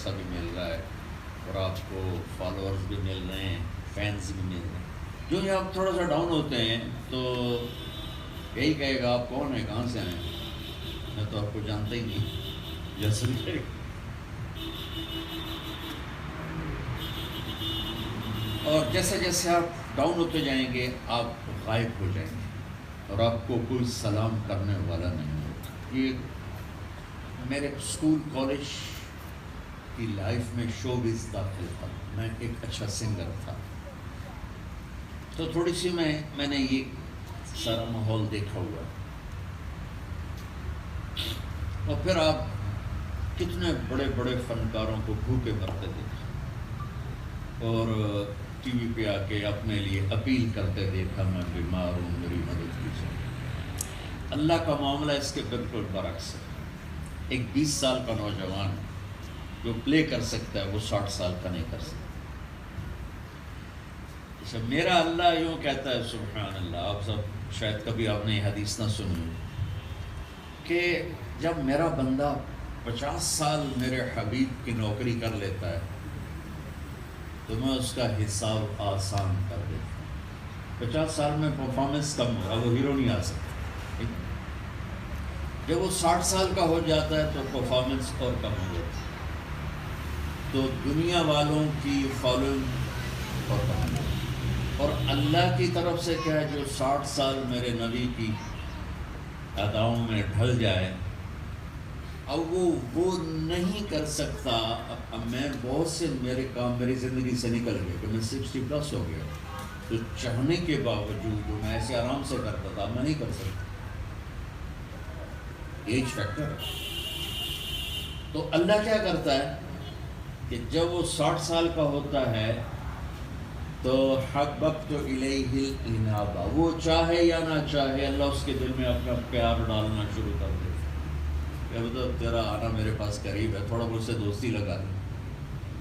پیسہ بھی مل رہا ہے اور آپ کو فالوورز بھی مل رہے ہیں، فینس بھی مل رہے ہیں، جو آپ تھوڑا سا ڈاؤن ہوتے ہیں تو یہی کہے گا آپ کون ہیں، کہاں سے آئے، میں تو آپ کو جانتا ہی نہیں، جیسے بھی کہے گا۔ اور جیسے جیسے آپ ڈاؤن ہوتے جائیں گے آپ غائب ہو جائیں گے اور آپ کو کوئی سلام کرنے والا نہیں ہوگا۔ یہ میرے اسکول کالج کی لائف میں شوبز داخل تھا، میں ایک اچھا سنگر تھا، تو تھوڑی سی میں نے یہ سارا ماحول دیکھا ہوا، اور پھر آپ کتنے بڑے بڑے فنکاروں کو بھوکے مرتے دیکھا اور ٹی وی پہ آ کے اپنے لیے اپیل کرتے دیکھا، میں بیمار ہوں، میری مدد کیجیے۔ اللہ کا معاملہ اس کے بالکل برعکس ہے۔ ایک 20 سال کا نوجوان جو پلے کر سکتا ہے وہ 60 سال کا نہیں کر سکتا۔ اچھا، میرا اللہ یوں کہتا ہے، سبحان اللہ، آپ سب شاید کبھی آپ نے یہ حدیث نہ سنی کہ جب میرا بندہ 50 سال میرے حبیب کی نوکری کر لیتا ہے تو میں اس کا حساب آسان کر دیتا ہوں۔ 50 سال میں پرفارمنس کم ہوگا، وہ ہیرو نہیں آ سکتا۔ جب وہ 60 سال کا ہو جاتا ہے تو پرفارمنس اور کم ہو جاتا ہے، تو دنیا والوں کی فالوئنگ اور کم ہو جاتی ہے۔ اور اللہ کی طرف سے کیا ہے، جو 60 سال میرے نبی کی اداؤں میں ڈھل جائے، اب وہ نہیں کر سکتا۔ اب میں بہت سے میرے کام میری زندگی سے نکل گئے کہ میں 60+ ہو گیا، تو چاہنے کے باوجود میں ایسے آرام سے کرتا تھا، میں نہیں کر سکتا، ایج فیکٹر ہے۔ تو اللہ کیا کرتا ہے کہ جب وہ 60 سال کا ہوتا ہے تو حببت الیہ الانابہ، وہ چاہے یا نہ چاہے اللہ اس کے دل میں اپنا پیار ڈالنا شروع کر دیتا ہے۔ اب تو تیرا آنا میرے پاس قریب ہے، تھوڑا مجھ سے دوستی لگا لے۔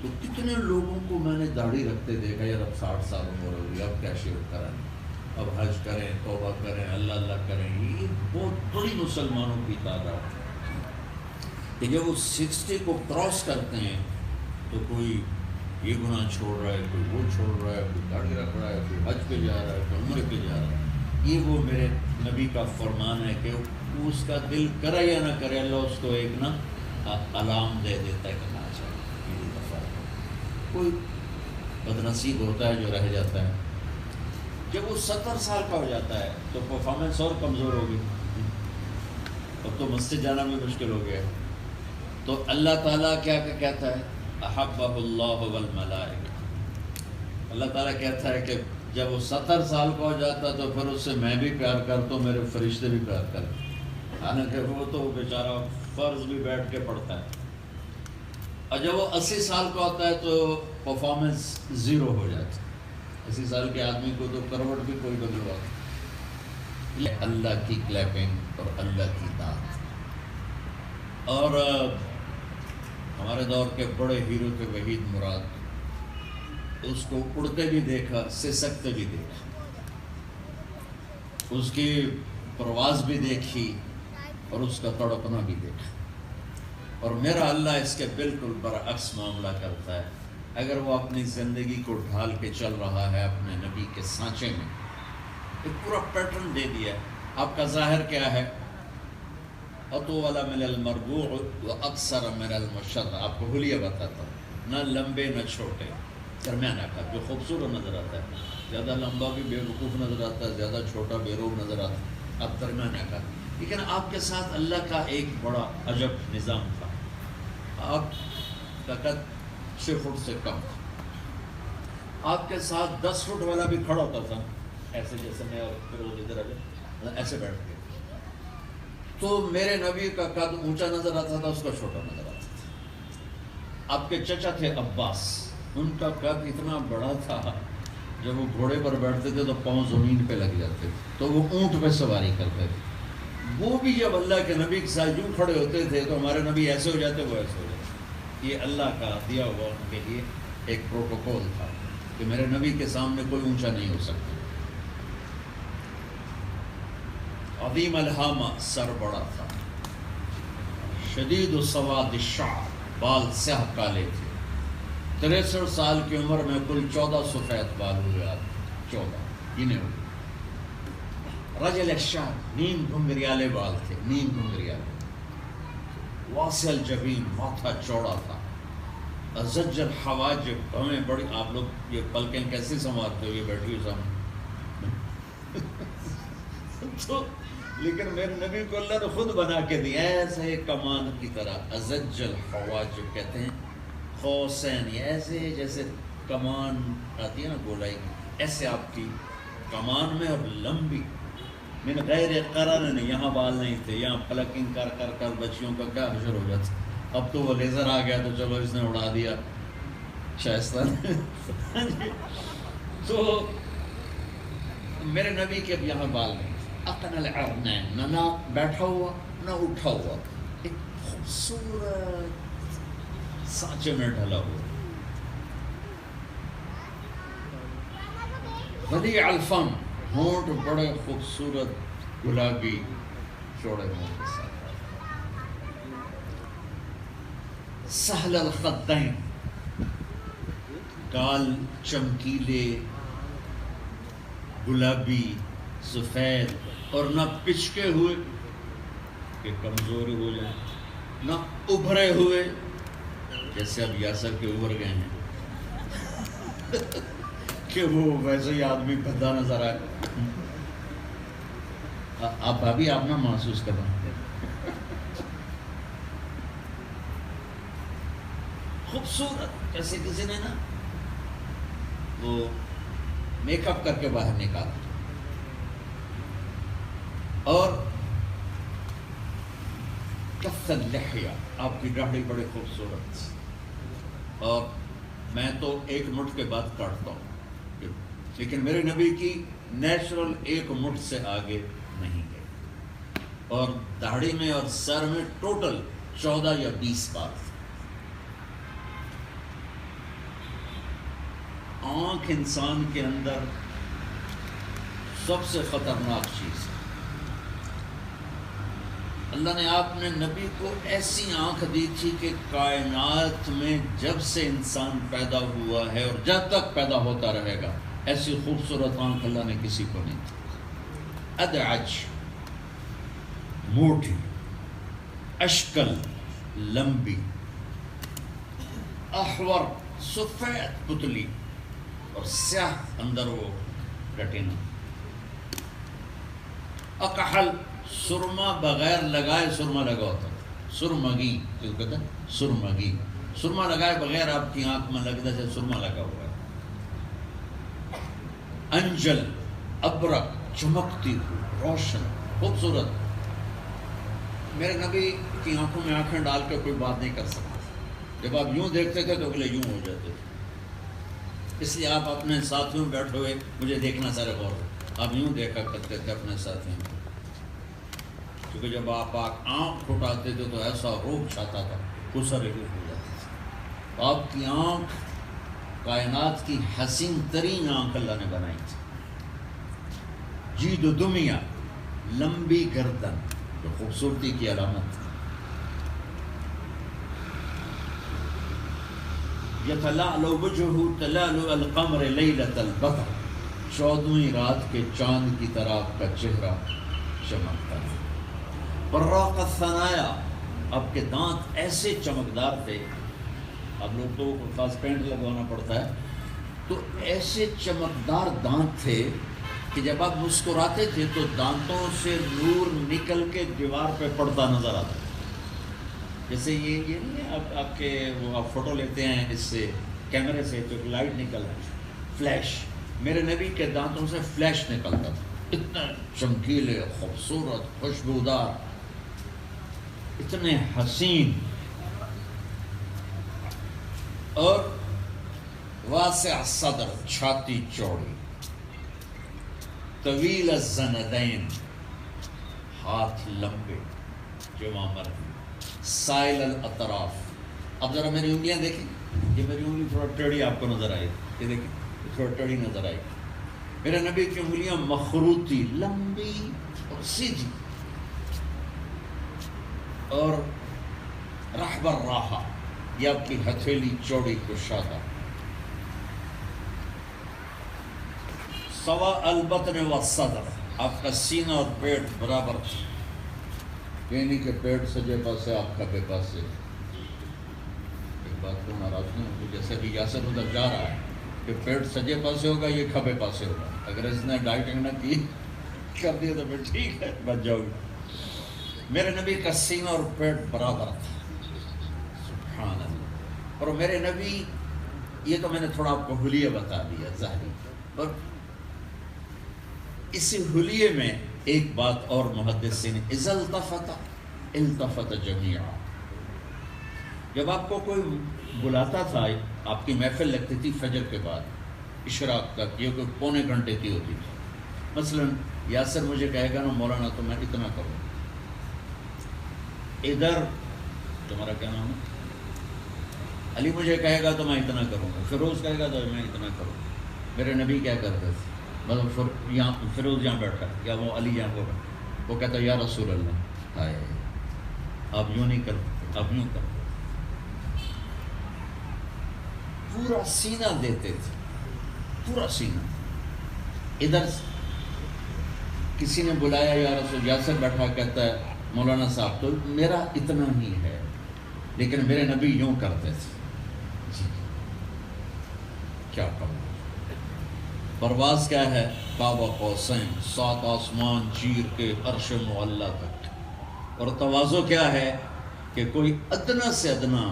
تو کتنے لوگوں کو میں نے داڑھی رکھتے دیکھا، یار اب 60 سال عمر ہو گئی، اب کیا شیو کریں، اب حج کریں، توبہ کریں، اللہ اللہ کریں۔ یہ بہت بڑی مسلمانوں کی تعداد ہے کہ جب وہ 60 کو کراس کرتے ہیں تو کوئی یہ گناہ چھوڑ رہا ہے، کوئی وہ چھوڑ رہا ہے، کوئی داڑھی رکھ رہا ہے، کوئی حج پہ جا رہا ہے، کوئی عمرے پہ جا رہا ہے۔ یہ وہ میرے نبی کا فرمان ہے کہ اس کا دل کرے یا نہ کرے، اللہ اس کو ایک نا علام دے دیتا ہے کہ نہ چاہیے یہ دفعہ۔ کوئی بدنصیب ہوتا ہے جو رہ جاتا ہے۔ جب وہ 70 سال کا ہو جاتا ہے تو پرفارمنس اور کمزور ہوگی، اب تو مسجد جانا بھی مشکل ہو گیا۔ تو اللہ تعالیٰ کیا کہتا ہے، احبہ اللہ والملائکہ، اللہ تعالیٰ کہتا ہے کہ جب وہ 70 سال کا ہو جاتا تو پھر اس سے میں بھی پیار کرتا ہوں، میرے فرشتے بھی پیار کرتے ہیں، حالانکہ وہ تو بیچارہ فرض بھی بیٹھ کے پڑھتا ہے۔ اور جب وہ 80 سال کا ہوتا ہے تو پرفارمنس 0 ہو جاتی ہے۔ 80 سال کے آدمی کو تو کروٹ بھی کوئی بدلوا یہ اللہ کی کلیپنگ اور اللہ کی داد۔ اور ہمارے دور کے بڑے ہیرو تھے وحید مراد، اس کو اڑتے بھی دیکھا، سسکتے بھی دیکھا، اس کی پرواز بھی دیکھی اور اس کا تڑپنا بھی دیکھا۔ اور میرا اللہ اس کے بالکل برعکس معاملہ کرتا ہے۔ اگر وہ اپنی زندگی کو ڈھال کے چل رہا ہے اپنے نبی کے سانچے میں، ایک پورا پیٹرن دے دیا ہے۔ آپ کا ظاہر کیا ہے، اطول من المربوع واقصر من المشر، آپ کو حلیہ بتاتا ہوں، نہ لمبے نہ چھوٹے، درمیانہ کا، جو خوبصورت نظر آتا ہے، زیادہ لمبا بھی بے وقوف نظر آتا ہے، زیادہ چھوٹا بے روب نظر آتا ہے، آپ درمیانہ کا۔ لیکن آپ کے ساتھ اللہ کا ایک بڑا عجب نظام تھا، آپ کا قد 6 فٹ سے کم تھا، آپ کے ساتھ 10 فٹ والا بھی کھڑا ہوتا تھا، ایسے جیسے میں، اور پھر وہ ادھر ایسے بیٹھ کے، تو میرے نبی کا قد اونچا نظر آتا تھا، اس کا چھوٹا نظر آتا تھا۔ آپ کے چچا تھے عباس، ان کا قد اتنا بڑا تھا، جب وہ گھوڑے پر بیٹھتے تھے تو پاؤں زمین پہ لگ جاتے تھے، تو وہ اونٹ پہ سواری کرتے تھے۔ وہ بھی جب اللہ کے نبی کے ساتھ یوں کھڑے ہوتے تھے تو ہمارے نبی ایسے ہو جاتے، وہ ایسے ہو جاتے۔ یہ اللہ کا دیا ہوا ان کے لیے ایک پروٹوکول تھا کہ میرے نبی کے سامنے کوئی اونچا نہیں ہو سکتا۔ عظیم الہامہ، سر بڑا تھا، شدید سواد الشعر، بال سیاہ کالے تھے. 63 سال کی عمر میں کل 14 سفید بال ہوئے آپ 14 گنے ہوئے. رجل الشعر نیم گھنگریالے بال تھے, نیم گھنگریالے. واسع الجبین ماتھا چوڑا تھا. ازج الحواجب ہمیں بڑی, آپ لوگ یہ پلکیں کیسے سنوارتے ہو, یہ بیٹھی ہوئی سامنے تو لیکن میرے نبی کو اللہ نے خود بنا کے دیا ایسے کمان کی طرح. ازج الحواجب کہتے ہیں خوسین, ایسے جیسے کمان آتی ہے نا گولائی کی, ایسے آپ کی کمان میں, اور لمبی. من غیر قرن, یہاں بال نہیں تھے, یہاں پلکنگ کر کر کر بچیوں کا کیا حشر ہو جاتا. اب تو وہ لیزر آ گیا تو چلو اس نے اڑا دیا شائستہ. تو میرے نبی کے اب یہاں بال نہیں تھے. اقن العرنین, نہ ناک بیٹھا ہوا نہ اٹھا ہوا, ایک خوبصورت سانچے میں ڈھلا ہوا. ولیع الفم, ہونٹ بڑے خوبصورت گلابی چوڑے ہونٹ کے ساتھ. سہل الخدین, گال چمکیلے گلابی سفید, اور نہ پچکے ہوئے کہ کمزور ہو جائیں, نہ ابھرے ہوئے جیسے اب یاسر کے ابھر گئے ہیں کہ وہ ویسے ہی آدمی بھدا نظر آئے. آپ بھابھی آپ نہ محسوس کر رہے ہیں خوبصورت, جیسے کسی نے نا وہ میک اپ کر کے باہر نکالا. اور کف اللحیہ, آپ کی داڑھی بڑی خوبصورت. اور میں تو ایک مٹھ کے بعد کاٹتا ہوں, لیکن میرے نبی کی نیچرل ایک مٹھ سے آگے نہیں گئے. اور داڑھی میں اور سر میں ٹوٹل 14 یا 20 بال. آنکھ انسان کے اندر سب سے خطرناک چیز ہے. اللہ نے آپ نے نبی کو ایسی آنکھ دی تھی کہ کائنات میں جب سے انسان پیدا ہوا ہے اور جب تک پیدا ہوتا رہے گا ایسی خوبصورت آنکھ اللہ نے کسی کو نہیں دی. ادعج, موٹی, اشکل, لمبی, احور, سفید پتلی, اور سیاہ اندر وہ ریٹینا. اکحل, سرما بغیر لگائے سرما لگا ہوتا, سرمگی جو کہتے ہیں سرمگی, سرما لگائے بغیر آپ کی آنکھ میں لگتا ہے سرما لگا ہوا ہے. انجل, ابرق, چمکتی ہوئی, روشن, خوبصورت. میرے نبی کی آنکھوں میں آنکھیں ڈال کے کوئی بات نہیں کر سکتا. جب آپ یوں دیکھتے تھے تو اگلے یوں ہو جاتے تھے. اس لیے آپ اپنے ساتھیوں میں بیٹھے ہوئے مجھے دیکھنا سارے غور, آپ یوں دیکھا کرتے تھے اپنے ساتھیوں میں, کیونکہ جب آپ آنکھ اٹھاتے تھے تو ایسا روپ چھاتا تھا, غصہ ریلیف ہو جاتا تھا. آپ کی آنکھ کائنات کی حسین ترین آنکھ اللہ نے بنائی تھی. جید و دمیا, لمبی گردن, جو خوبصورتی کی علامت تھی. یتلألؤ وجہہ تلألؤ القمر لیلۃ البدر, 14ویں رات کے چاند کی طرح آپ کا چہرہ چمکتا ہے. براق الثنایا, آپ کے دانت ایسے چمکدار تھے, اب لوگ تو خاص پینٹ لگوانا پڑتا ہے, تو ایسے چمکدار دانت تھے کہ جب آپ مسکراتے تھے تو دانتوں سے نور نکل کے دیوار پہ پڑتا نظر آتا. جیسے یہ نہیں ہے آپ کے وہ آپ فوٹو لیتے ہیں اس سے کیمرے سے تو لائٹ نکل ہے, فلیش. میرے نبی کے دانتوں سے فلیش نکلتا تھا, اتنا چمکیلے, خوبصورت, خوشبودار, اتنے حسین. اور واسع صدر, چھاتی چوڑی, طویل الزندین, ہاتھ لمبے جوامر, سائل الاطراف. اب ذرا میری انگلیاں دیکھیں, یہ میری انگلی تھوڑا ٹیڑھی آپ کو نظر آئی, یہ دیکھیں تھوڑا ٹیڑھی نظر آئی. میرے نبی کی انگلیاں مخروطی, لمبی اور سیدھی. اور رحب الراحہ, یہ آپ کی ہتھیلی چوڑی کشادہ، سوا البطن والصدر، آپ کا سینہ اور پیٹ برابر تھا، یہ نہیں کہ پیٹ سجے پاسے آپ کھبے پاسے۔ ایک بات کو ناراض نہیں ہوگی، جیسے کہ یاسر ادھر جا رہا ہے کہ پیٹ سجے پاسے ہوگا، یہ کھبے پاسے ہوگا، اگر اس نے ڈائٹنگ نہ کی کر دیا تو پھر ٹھیک ہے، بچ جاؤ گی۔ میرے نبی کا سینہ اور پیٹ برابر تھا، سبحان اللہ۔ اور میرے نبی، یہ تو میں نے تھوڑا آپ کو حلیہ بتا دیا ظاہری، اور اسی حلیے میں ایک بات اور محدثین، اذا التفت التفت جمیعا، جب آپ کو کوئی بلاتا تھا، آپ کی محفل لگتی تھی فجر کے بعد اشراق تک، یہ کوئی پونے گھنٹے کی ہوتی تھی، مثلا یاسر مجھے کہے گا نا مولانا تو میں اتنا کروں، ادھر تمہارا کیا نام ہے، علی مجھے کہے گا تو میں اتنا کروں گا، فیروز کہے گا تو میں اتنا کروں گا۔ میرے نبی کیا کرتے تھے، مطلب یہاں فیروز یہاں بیٹھا یا وہ علی یہاں کو بیٹھا، وہ کہتا یا رسول اللہ، ہائے آپ یوں نہیں کرتے، آپ یوں کرتے، پورا سینہ دیتے تھے، پورا سینہ۔ ادھر کسی نے بلایا یا رسول، یاسر بیٹھا کہتا ہے مولانا صاحب تو میرا اتنا ہی ہے، لیکن میرے نبی یوں کرتے تھے، جی کیا کروں۔ پرواز کیا ہے، قاب قوسین، 7 آسمان چیر کے عرش معلیٰ تک، اور تواضع کیا ہے کہ کوئی ادنا سے ادنا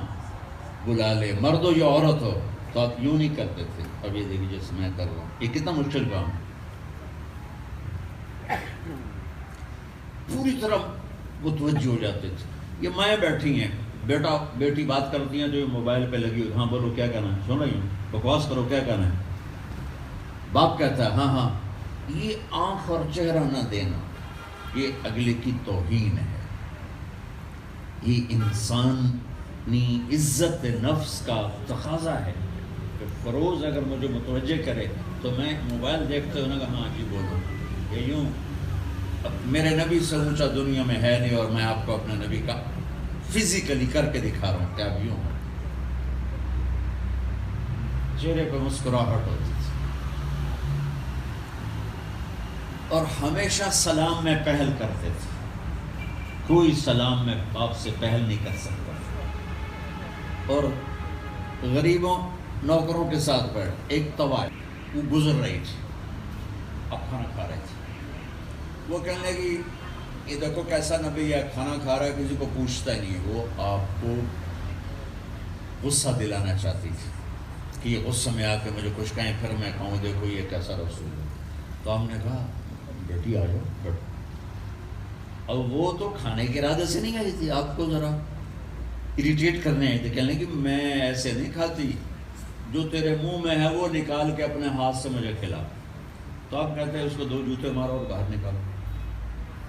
بلا لے، مرد ہو یا عورت ہو، تو آپ یوں نہیں کرتے تھے۔ اب یہ دیکھیے جیسے میں کر رہا ہوں، یہ کتنا مشکل کام ہے، پوری طرح متوجہ ہو جاتے تھے۔ یہ مائیں بیٹھی ہیں، بیٹا بیٹی بات کرتی ہیں جو یہ موبائل پہ لگی ہوئی، ہاں بولو کیا کہنا ہے، سن رہی ہوں، بکواس کرو کیا کہنا ہے، باپ کہتا ہے ہاں ہاں، یہ آنکھ اور چہرہ نہ دینا، یہ اگلے کی توہین ہے، یہ انسانی عزت نفس کا تقاضا ہے کہ فروز اگر مجھے متوجہ کرے تو میں موبائل دیکھتے ہونے کا ہاں جی بولو، یہ یوں۔ اب میرے نبی سے اونچا دنیا میں ہے نہیں، اور میں آپ کو اپنے نبی کا فزیکلی کر کے دکھا رہا ہوں کہ اب یوں، چہرے پہ مسکراہٹ ہوتی تھی، اور ہمیشہ سلام میں پہل کرتے تھے، کوئی سلام میں آپ سے پہل نہیں کر سکتا۔ اور غریبوں نوکروں کے ساتھ بیٹھ، ایک طوائف وہ گزر رہی تھی، اب کھانا کھا رہے تھے، وہ کہنے لگی یہ دیکھو کیسا نبی ہے، کھانا کھا رہا ہے کسی کو پوچھتا ہی نہیں۔ وہ آپ کو غصہ دلانا چاہتی تھی کہ یہ غصے میں آ کے مجھے کچھ کہیں پھر میں کہوں دیکھو یہ کیسا رسول ہے۔ تو ہم نے کہا بیٹی آ جاؤ بیٹھو۔ اب وہ تو کھانے کے ارادے سے نہیں آئی تھی، آپ کو ذرا اریٹیٹ کرنے آئی تھی، کہنے کہ میں ایسے نہیں کھاتی، جو تیرے منہ میں ہے وہ نکال کے اپنے ہاتھ سے مجھے کھلا۔ تو آپ کہتے ہیں اس کو 2 جوتے مارو اور باہر نکالو۔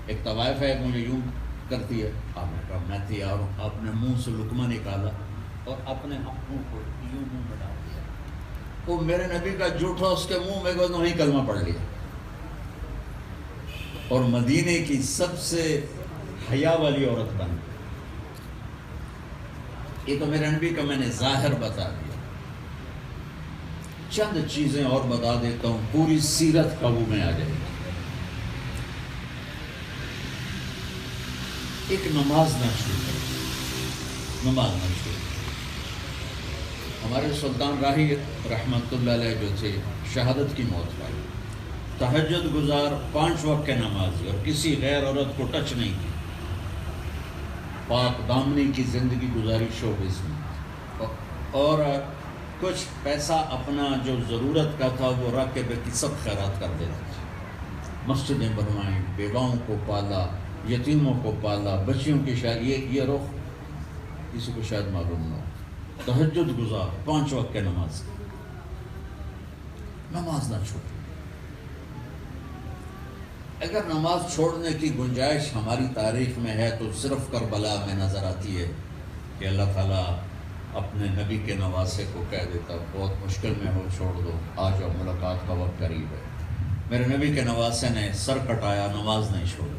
ایک طوائف ہے مجھے یوں کرتی ہے، آپ نے کہا میں تیار ہوں، آپ نے منہ سے لقمہ نکالا اور اپنے ہاتھوں کو یوں منہ میں ڈال دیا، وہ میرے نبی کا جھوٹا اس کے منہ میں گئے، وہیں کلمہ پڑھ لیا، اور مدینے کی سب سے حیا والی عورت بن گئی۔ یہ تو میرے نبی کا میں نے ظاہر بتا دیا، چند چیزیں اور بتا دیتا ہوں، پوری سیرت قابو میں آ جائے گی۔ ایک نماز نہ چھوڑے، نماز نہ چھوڑے۔ ہمارے سلطان راہی رحمت اللہ علیہ جو تھے، شہادت کی موت پائی، تہجد گزار، 5 وقت کے نمازی، اور کسی غیر عورت کو ٹچ نہیں کی، پاک دامنی کی زندگی گزاری شوبز میں، اور کچھ پیسہ اپنا جو ضرورت کا تھا وہ رکھ کے باقی سب خیرات کر دیتے تھے، مسجدیں بنوائیں، بیواؤں کو پالا، یتیموں کو پالا، بچیوں کی شاید یہ رخ کسی کو شاید معلوم نہ ہو۔ تہجد گزار، 5 وقت کے نماز، نماز نہ چھوڑے۔ اگر نماز چھوڑنے کی گنجائش ہماری تاریخ میں ہے تو صرف کربلا میں نظر آتی ہے کہ اللہ تعالیٰ اپنے نبی کے نواسے کو کہہ دیتا بہت مشکل میں ہو چھوڑ دو، آج اب ملاقات کا وقت قریب ہے۔ میرے نبی کے نواسے نے سر کٹایا، نماز نہیں چھوڑی۔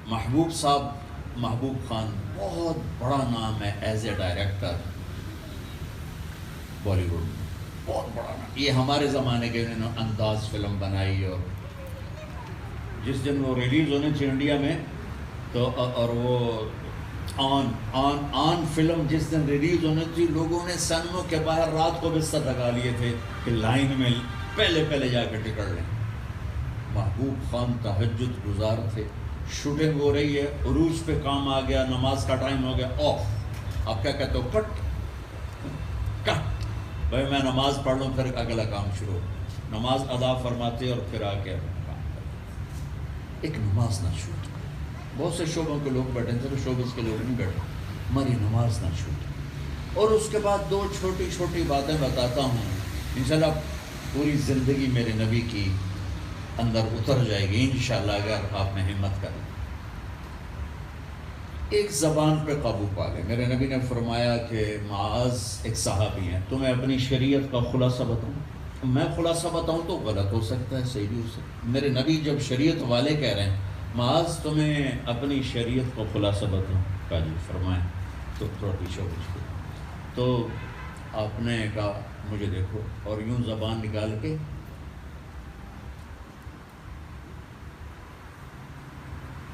محبوب صاحب محبوب خان بہت بڑا نام ہے as a director Bollywood میں، بہت بڑا نام. یہ ہمارے زمانے کے انہوں نے انداز فلم بنائی، اور جس دن وہ ریلیز ہونی تھی انڈیا میں تو اور وہ آن فلم جس دن ریلیز ہونے تھی، لوگوں نے سنموں کے باہر رات کو بستر لگا لیے تھے کہ لائن میں پہلے جا کے ٹکٹ لیں. محبوب خان تہجد گزار تھے. شوٹنگ ہو رہی ہے، عروج پہ کام آ گیا، نماز کا ٹائم ہو گیا، آف. آپ کیا کہتے ہو؟ کٹ. بھائی میں نماز پڑھ لوں پھر اگلا کام شروع. نماز ادا فرماتے اور پھر آ کے کام کرتے. ایک نماز نہ چھوٹے. بہت سے شعبوں کے لوگ بیٹھے تھے، شعبے کے لوگ نہیں بیٹھے. ہماری نماز نہ چھوٹے. اور اس کے بعد دو چھوٹی چھوٹی باتیں بتاتا ہوں، انشاءاللہ پوری زندگی میرے نبی کی اندر اتر جائے گی انشاءاللہ اگر آپ نے ہمت کریں. ایک زبان پہ قابو پا لیں. میرے نبی نے فرمایا کہ معاذ ایک صحابی ہیں، تمہیں اپنی شریعت کا خلاصہ بتاؤں. میں خلاصہ بتاؤں تو غلط ہو سکتا ہے، صحیح بھی ہو سکتا ہے. میرے نبی جب شریعت والے کہہ رہے ہیں معاذ تمہیں اپنی شریعت کا خلاصہ بتاؤں، کہا جی فرمائیں. تو تھوڑا پیچھے ہو گئی تو آپ نے کہا مجھے دیکھو، اور یوں زبان نکال کے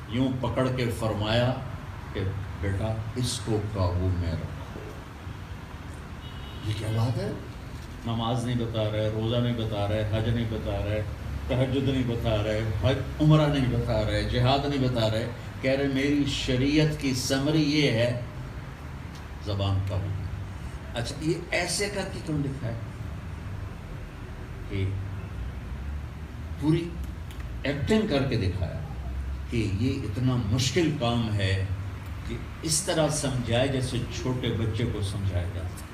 یوں پکڑ کے فرمایا کہ بیٹا اس کو قابو میں رکھو. یہ کیا بات ہے؟ نماز نہیں بتا رہے، روزہ نہیں بتا رہے، حج نہیں بتا رہے، تہجد نہیں بتا رہے، حج عمرہ نہیں بتا رہے، جہاد نہیں بتا رہے. کہہ رہے میری شریعت کی سمری یہ ہے زبان قابو. اچھا یہ ایسے کر کے کیوں لکھا ہے؟ کہ پوری ایکٹنگ کر کے دکھایا کہ یہ اتنا مشکل کام ہے کہ اس طرح سمجھائے جیسے چھوٹے بچے کو سمجھایا جاتا.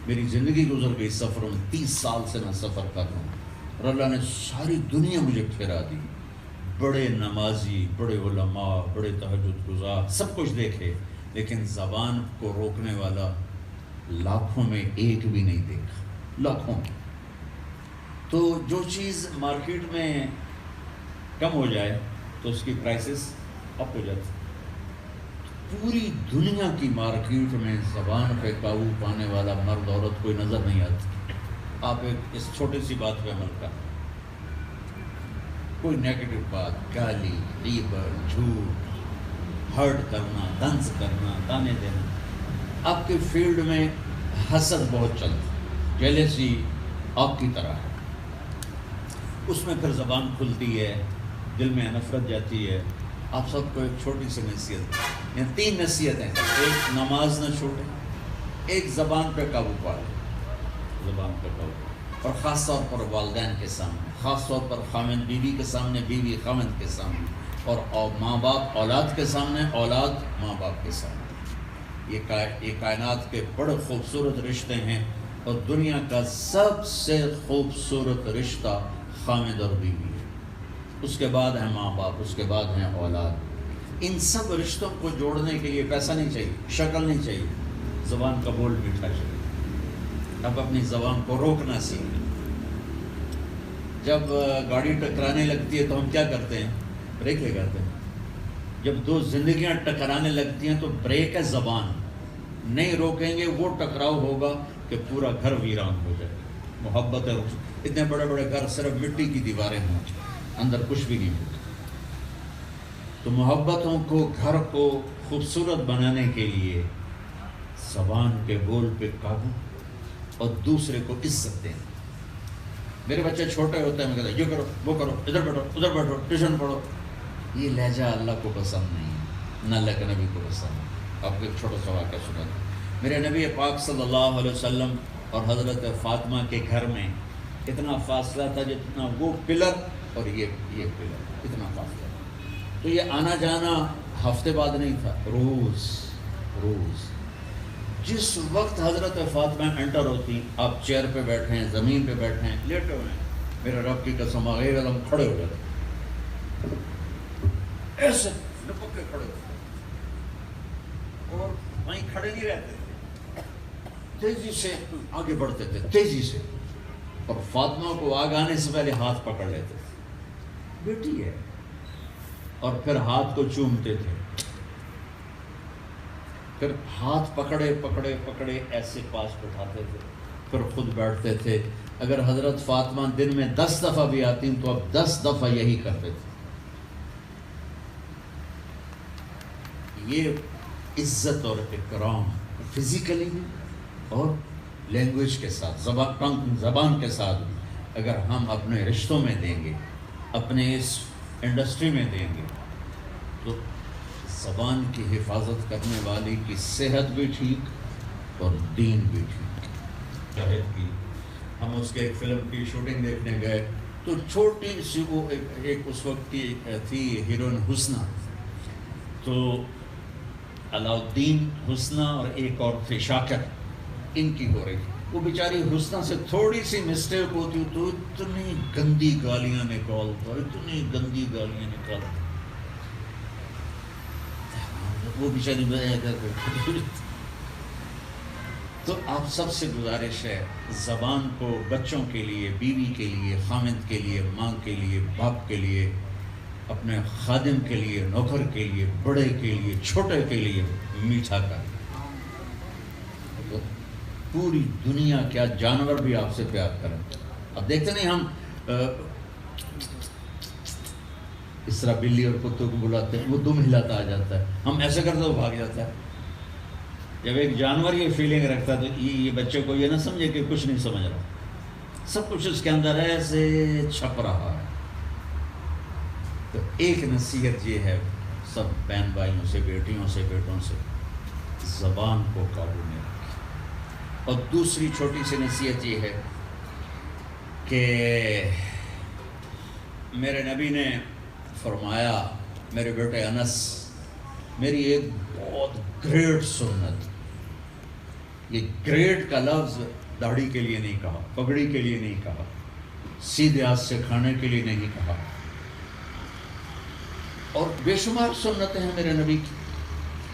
میری زندگی گزر گئی سفروں میں، 30 سال سے میں سفر کر رہا ہوں، اور اللہ نے ساری دنیا مجھے پھیرا دی. بڑے نمازی، بڑے علماء، بڑے تہجد گزار، سب کچھ دیکھے، لیکن زبان کو روکنے والا لاکھوں میں ایک بھی نہیں دیکھا، لاکھوں میں. تو جو چیز مارکیٹ میں کم ہو جائے تو اس کی پرائسز اپ ہو جاتی. پوری دنیا کی مارکیٹ میں زبان پہ قابو پانے والا مرد عورت کوئی نظر نہیں آتی. آپ ایک اس چھوٹی سی بات پہ عمل کریں، کوئی نیگیٹو بات، گالی، غیبت، جھوٹ، ہرٹ کرنا، طنز کرنا، تانے دینا. آپ کے فیلڈ میں حسد بہت چلتا، جیلسی آپ کی طرح ہے، اس میں پھر زبان کھلتی ہے، دل میں نفرت جاتی ہے. آپ سب کو ایک چھوٹی سی نصیحت، یعنی 3 نصیحتیں. ایک نماز نہ چھوڑیں، ایک زبان پہ قابو پا لیں، زبان پہ قابو، اور خاص طور پر والدین کے سامنے، خاص طور پر خاوند بیوی کے سامنے، بیوی خاوند کے سامنے، اور ماں باپ اولاد کے سامنے، اولاد ماں باپ کے سامنے. یہ کائنات کے بڑے خوبصورت رشتے ہیں، اور دنیا کا سب سے خوبصورت رشتہ خاوند اور بیوی ہے. اس کے بعد ہیں ماں باپ، اس کے بعد ہیں اولاد. ان سب رشتوں کو جوڑنے کے لیے پیسہ نہیں چاہیے، شکل نہیں چاہیے، زبان کا بول میٹھا چاہیے. اب اپنی زبان کو روکنا سیکھیں. جب گاڑی ٹکرانے لگتی ہے تو ہم کیا کرتے ہیں؟ بریک لگاتے ہیں. جب 2 زندگیاں ٹکرانے لگتی ہیں تو بریک ہے زبان. نہیں روکیں گے وہ ٹکراؤ ہوگا کہ پورا گھر ویران ہو جائے. محبت ہے، اتنے بڑے بڑے گھر صرف مٹی کی دیواریں ہوں، اندر کچھ بھی نہیں ہوتا. تو محبتوں کو، گھر کو خوبصورت بنانے کے لیے زبان کے بول پہ قابو اور دوسرے کو عزت دینا. میرے بچے چھوٹے ہوتے ہیں، میں کہتا یہ کرو، وہ کرو، ادھر بیٹھو، ادھر بیٹھو، ٹیوشن پڑھو. یہ لہجہ اللہ کو پسند نہیں ہے، نہ اللہ کے نبی کو پسند ہے. آپ کو ایک چھوٹا سا واقعہ سنا دوں. میرے نبی پاک صلی اللہ علیہ وسلم اور حضرت فاطمہ کے گھر میں اتنا فاصلہ تھا جتنا وہ پلر اور یہ پلر، اتنا فاصلہ. تو یہ آنا جانا ہفتے بعد نہیں تھا، روز. جس وقت حضرت فاطمہ انٹر ہوتی، آپ چیئر پہ بیٹھے ہیں، زمین پہ بیٹھے ہیں، لیٹے ہوئے ہیں، میرے رب کی قسم غیر علم کھڑے ہو جاتے، ایسے لپک کے کھڑے ہوتے، اور وہیں کھڑے نہیں رہتے تھے، تیزی سے آگے بڑھتے تھے، تیزی سے. اور فاطمہ کو آگے آنے سے پہلے ہاتھ پکڑ لیتے تھے، بیٹی ہے، اور پھر ہاتھ کو چومتے تھے. پھر ہاتھ پکڑے پکڑے پکڑے ایسے پاس بٹھاتے تھے، پھر خود بیٹھتے تھے. اگر حضرت فاطمہ دن میں 10 دفعہ بھی آتی تو اب 10 دفعہ یہی کرتے تھے. یہ عزت اور اکرام فزیکلی بھی اور لینگویج کے ساتھ، زبان کے ساتھ بھی اگر ہم اپنے رشتوں میں دیں گے، اپنے اس انڈسٹری میں دیں گے، تو زبان کی حفاظت کرنے والی کی صحت بھی ٹھیک اور دین بھی ٹھیک. شاہد کی ہم اس کے ایک فلم کی شوٹنگ دیکھنے گئے تو چھوٹی سی وہ ایک اس وقت کی تھی ہیروئن حسنہ، تو علاؤالدین حسنہ اور ایک اور تھے شاکر، ان کی ہو رہی تھی. وہ بیچاری حسنہ سے تھوڑی سی مسٹیک ہوتی تو اتنی گندی گالیاں نکالتا، اتنی گندی گالیاں نکالتا، وہ بیچاری تو آپ سب سے گزارش ہے زبان کو بچوں کے لیے، بیوی کے لیے، خامند کے لیے، ماں کے لیے، باپ کے لیے، اپنے خادم کے لیے، نوکر کے لیے، بڑے کے لیے، چھوٹے کے لیے میٹھا کر. پوری دنیا کیا جانور بھی آپ سے پیار کریں. اب دیکھتے نہیں ہم اس طرح بلی اور کتوں کو بلاتے ہیں، وہ دم ہلاتا آ جاتا ہے، ہم ایسے کرتے وہ بھاگ جاتا ہے. جب ایک جانور یہ فیلنگ رکھتا ہے تو یہ بچے کو یہ نہ سمجھے کہ کچھ نہیں سمجھ رہا، سب کچھ اس کے اندر ایسے چھپ رہا ہے. تو ایک نصیحت یہ ہے سب بہن بھائیوں سے، بیٹیوں سے، بیٹوں سے، زبان کو قابو میں رکھیں. اور دوسری چھوٹی سی نصیحت یہ ہے کہ میرے نبی نے فرمایا، میرے بیٹے انس، میری ایک بہت گریٹ سنت، یہ گریٹ کا لفظ داڑھی کے لیے نہیں کہا، پگڑی کے لیے نہیں کہا، سیدھے ہاتھ سے کھانے کے لیے نہیں کہا، اور بے شمار سنتیں ہیں میرے نبی کی.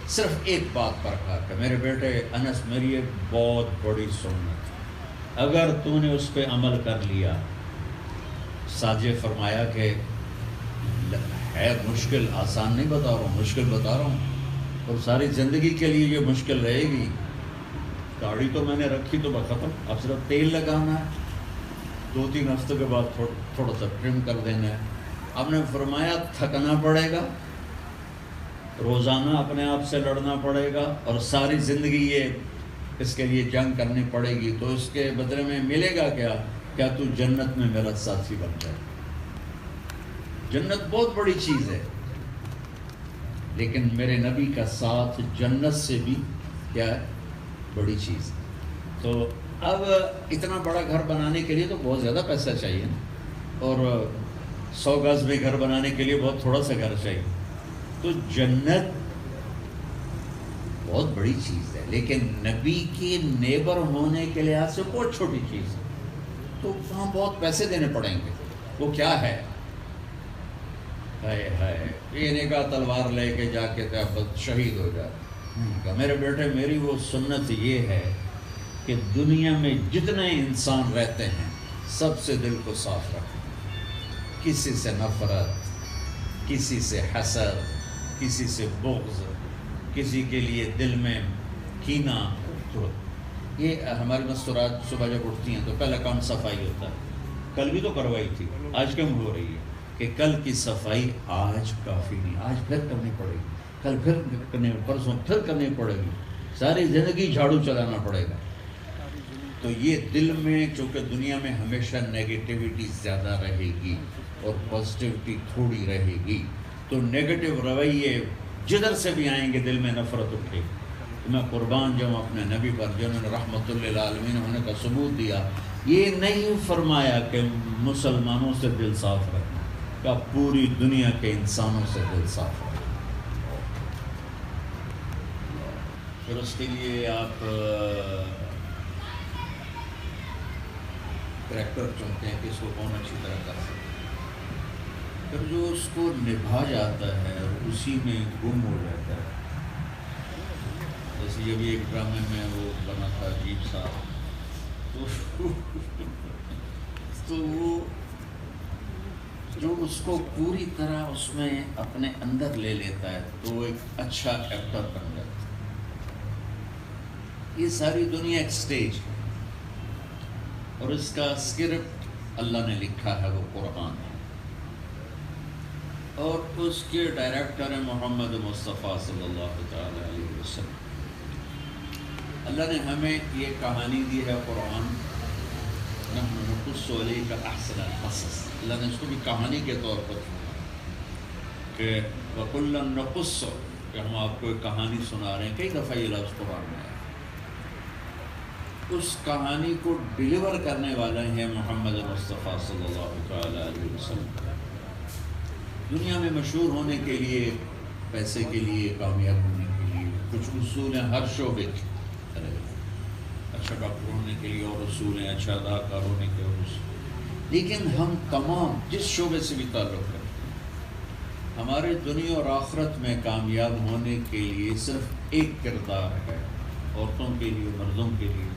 صرف ایک بات پر کہا کہ میرے بیٹے انس، میری ایک بہت بڑی سنت، اگر تو نے اس پہ عمل کر لیا، ساجے فرمایا کہ ہے مشکل، آسان نہیں بتا رہا ہوں، مشکل بتا رہا ہوں، اور ساری زندگی کے لیے یہ مشکل رہے گی. داڑھی تو میں نے رکھی تو بس ختم، اب صرف تیل لگانا ہے، 2-3 ہفتے کے بعد تھوڑا سا ٹرم کر دینا ہے. آپ نے فرمایا تھکنا پڑے گا، روزانہ اپنے آپ سے لڑنا پڑے گا، اور ساری زندگی یہ اس کے لیے جنگ کرنی پڑے گی، تو اس کے بدلے میں ملے گا کیا تو جنت میں میرا ساتھی بن جائے. جنت بہت بڑی چیز ہے، لیکن میرے نبی کا ساتھ جنت سے بھی کیا ہے، بڑی چیز. تو اب اتنا بڑا گھر بنانے کے لیے تو بہت زیادہ پیسہ چاہیے، اور 100 گز میں گھر بنانے کے لیے بہت تھوڑا سا گھر چاہیے. تو جنت بہت بڑی چیز ہے، لیکن نبی کے نیبر ہونے کے لحاظ سے بہت چھوٹی چیز ہے. تو وہاں بہت پیسے دینے پڑیں گے. وہ کیا ہے؟ یہ نہیں کہا تلوار لے کے جا کے شہید ہو جائے. میرے بیٹے میری وہ سنت یہ ہے کہ دنیا میں جتنے انسان رہتے ہیں سب سے دل کو صاف رکھیں، کسی سے نفرت، کسی سے حسد، کسی سے بغض، کسی کے لیے دل میں کینہ. یہ ہماری مستورات صبح جب اٹھتی ہیں تو پہلا کام صفائی ہوتا ہے. کل بھی تو کروائی تھی، آج کیوں ہو رہی ہے؟ کہ کل کی صفائی آج کافی نہیں، آج پھر کرنی پڑے گی، کل پھر کرنے، پرسوں پھر کرنی پڑے گی، ساری زندگی جھاڑو چلانا پڑے گا. تو یہ دل میں، چونکہ دنیا میں ہمیشہ نیگیٹیوٹی زیادہ رہے گی اور پازیٹیوٹی تھوڑی رہے گی، تو نیگیٹو رویے جدھر سے بھی آئیں گے دل میں نفرت اٹھے گی. میں قربان جاؤں اپنے نبی پر جنہوں نے رحمت للعالمین ہونے کا ثبوت دیا. یہ نہیں فرمایا کہ مسلمانوں سے دل صاف رکھنا، کہ پوری دنیا کے انسانوں سے دل صاف رکھنا. پھر اس کے لیے آپ کریکٹر چنتے ہیں کہ اس کو کون اچھی طرح کر سکتے. پھر جو اس کو نبھا جاتا ہے اسی میں گم ہو جاتا ہے. جیسے یہ بھی ایک ڈرامے میں وہ بنا تھا عجیب سا، تو وہ جو اس کو پوری طرح اس میں اپنے اندر لے لیتا ہے تو وہ ایک اچھا ایکٹر بن جاتا ہے. یہ ساری دنیا ایک سٹیج ہے، اور اس کا اسکرپٹ اللہ نے لکھا ہے، وہ قرآن ہے، اور اس کے ڈائریکٹر ہیں محمد مصطفیٰ صلی اللہ تعالی علیہ وسلم۔ اللہ نے ہمیں یہ کہانی دی ہے قرآن، نحن نقص علیک احسن القصص، اللہ نے اس کو بھی کہانی کے طور پر چنا کہ وَكُلًّا نَقُصُّ، کہ ہم آپ کو ایک کہانی سنا رہے ہیں۔ کئی دفعہ یہ لفظ قرآن میں ہے۔ اس کہانی کو ڈیلیور کرنے والے ہیں محمد مصطفیٰ صلی اللہ تعالی علیہ وسلم۔ دنیا میں مشہور ہونے کے لیے، پیسے کے لیے، کامیاب ہونے کے لیے کچھ اصول ہیں ہر شعبے کے، اچھا ڈاکٹر ہونے کے لیے اور اصول ہیں، اچھا اداکار ہونے کے اور اصول، لیکن ہم تمام جس شعبے سے بھی تعلق رکھتے ہیں، ہمارے دنیا اور آخرت میں کامیاب ہونے کے لیے صرف ایک کردار ہے، عورتوں کے لیے، مردوں کے لیے،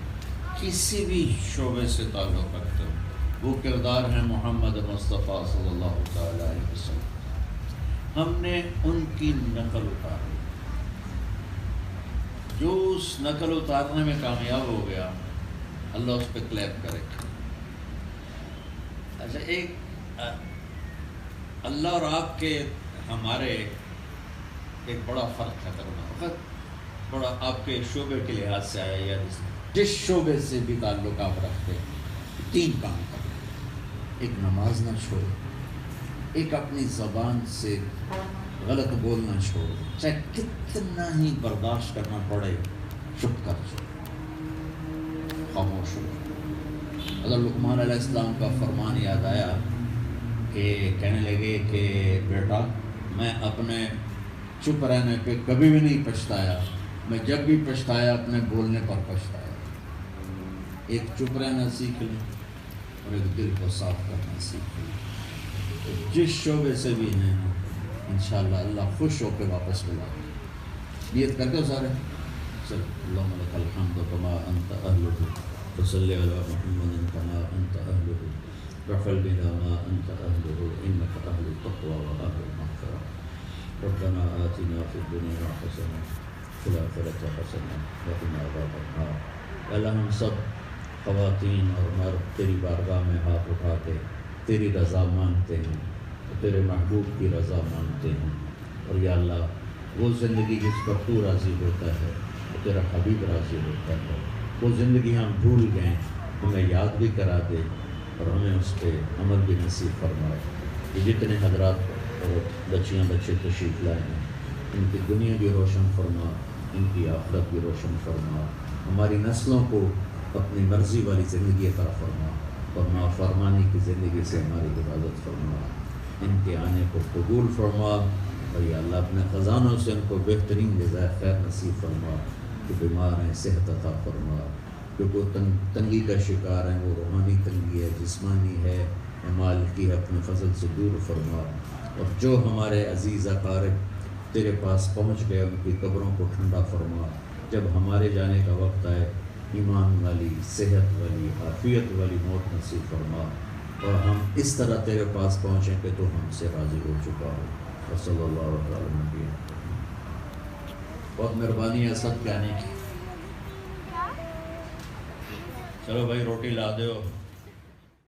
کسی بھی شعبے سے تعلق رکھتے ہیں، وہ کردار ہے محمد مصطفیٰ صلی اللہ تعالی علیہ وسلم۔ ہم نے ان کی نقل اتاری، جو اس نقل اتارنے میں کامیاب ہو گیا اللہ اس پہ کلیپ کرے گا۔ اچھا، ایک اللہ اور آپ کے ہمارے ایک بڑا فرق ہے، بڑا آپ کے شعبے کے لحاظ سے آیا، یا جس شعبے سے بھی تعلق آپ رکھتے ہیں، تین کام کریں۔ ایک نماز نہ چھوڑے، ایک اپنی زبان سے غلط بولنا چھوڑے، چاہے کتنا ہی برداشت کرنا پڑے، چپ کر چھوڑے، خاموش ہو۔ حضرت لقمان علیہ السلام کا فرمان یاد آیا کہ کہنے لگے کہ بیٹا، میں اپنے چپ رہنے پہ کبھی بھی نہیں پچھتایا، میں جب بھی پچھتایا اپنے بولنے پر پچھتایا۔ ایک چپ رہنا سیکھ لیں اور ایک دل کو صاف کرنا سیکھ لیں۔ جس شعبے سے بھی ہیں انشاءاللہ اللہ خوش ہو کے واپس ملا۔ نیت کر کے سارے چل اللہم لک الحمد کما انت اہلہ وصلی علی محمد کما انت اہلہ وقلبنا ما انت اہلہ انک اہل التقوی واہل المغفرہ ربنا آتنا فی الدنیا حسنہ وفی الآخرۃ حسنہ وقنا عذاب النار۔ اللہ ہم سب خواتین اور مرد تیری بارگاہ میں ہاتھ اٹھا کے تیری رضا مانگتے ہیں، تیرے محبوب کی رضا مانگتے ہیں، اور یا اللہ وہ زندگی جس پر تو راضی ہوتا ہے، وہ تیرا حبیب راضی ہوتا ہے، وہ زندگی ہم بھول گئے ہمیں یاد بھی کرا دے اور ہمیں اس پہ عمل بھی نصیب فرمائے۔ یہ جتنے حضرات اور بچیاں بچے تشریف لائے ہیں، ان کی دنیا بھی روشن فرما، ان کی آخرت بھی روشن فرما، ہماری نسلوں کو اپنی مرضی والی زندگی عطا فرما، اور نافرمانی کی زندگی سے ہماری حفاظت فرما، ان کے آنے کو قبول فرما، اور یا اللہ اپنے خزانوں سے ان کو بہترین جزائے خیر نصیب فرما، جو بیمار ہیں صحت عطا فرما، جو کو تنگی کا شکار ہیں، وہ روحانی تنگی ہے، جسمانی ہے، مال کی ہے، اپنے فضل سے دور فرما، اور جو ہمارے عزیز اقارب تیرے پاس پہنچ گئے ان کی قبروں کو ٹھنڈا فرما، جب ہمارے جانے کا وقت آئے ایمان والی، صحت والی، عافیت والی موت نصیب فرما، اور ہم اس طرح تیرے پاس پہنچیں کہ تو ہم سے راضی ہو چکا ہو۔ صلی اللہ علیہ وسلم۔ بہت مہربانی ہے سب کے آنے کی۔ چلو بھائی روٹی لا دو۔